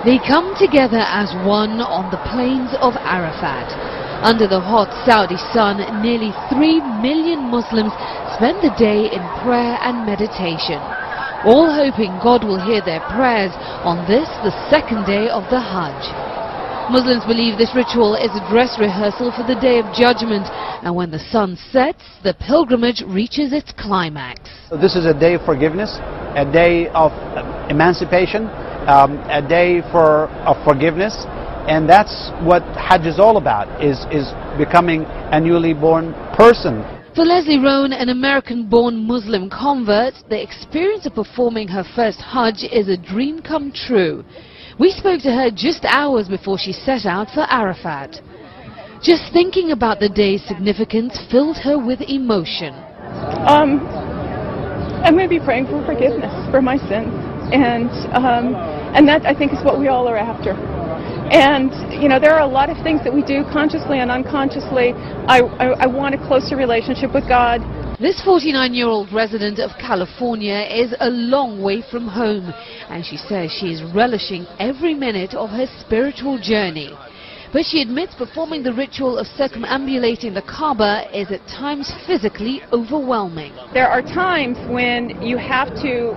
They come together as one on the plains of Arafat. Under the hot Saudi sun, nearly 3 million Muslims spend the day in prayer and meditation, all hoping God will hear their prayers on this, the second day of the Hajj. Muslims believe this ritual is a dress rehearsal for the Day of Judgment, and when the sun sets, the pilgrimage reaches its climax. So this is a day of forgiveness, a day of emancipation, a day of forgiveness, and that's what Hajj is all about, is becoming a newly born person. For Leslie Rohn, an American-born Muslim convert, the experience of performing her first Hajj is a dream come true. We spoke to her just hours before she set out for Arafat. Just thinking about the day's significance filled her with emotion. I'm going to be praying for forgiveness for my sins, and that, I think, is what we all are after. And, you know, there are a lot of things that we do consciously and unconsciously. I want a closer relationship with God. This 49-year-old resident of California is a long way from home, and she says she is relishing every minute of her spiritual journey. But she admits performing the ritual of circumambulating the Kaaba is at times physically overwhelming. There are times when you have to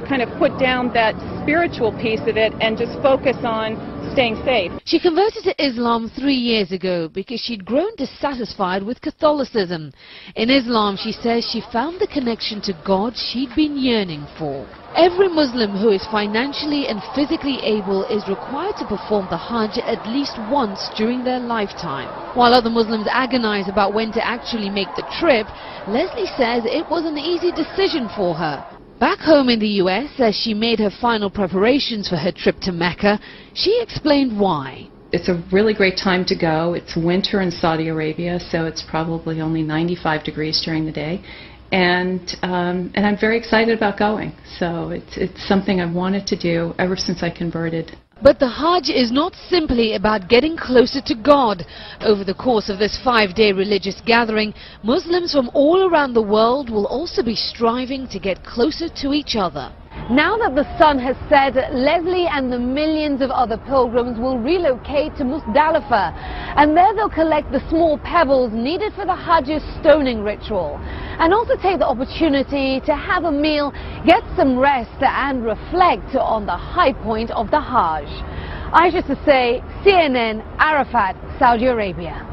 kind of put down that spiritual piece of it and just focus on staying safe. She converted to Islam 3 years ago because she'd grown dissatisfied with Catholicism. In Islam, she says she found the connection to God she'd been yearning for. Every Muslim who is financially and physically able is required to perform the Hajj at least once during their lifetime. While other Muslims agonize about when to actually make the trip, Leslie says it was an easy decision for her. Back home in the US, as she made her final preparations for her trip to Mecca, she explained why. It's a really great time to go. It's winter in Saudi Arabia, so it's probably only 95 degrees during the day. And I'm very excited about going. So it's something I've wanted to do ever since I converted. But the Hajj is not simply about getting closer to God. Over the course of this 5-day religious gathering, Muslims from all around the world will also be striving to get closer to each other. Now that the sun has set, Leslie and the millions of other pilgrims will relocate to Muzdalifah, and there they'll collect the small pebbles needed for the Hajj's stoning ritual, and also take the opportunity to have a meal, get some rest and reflect on the high point of the Hajj. I should say, CNN, Arafat, Saudi Arabia.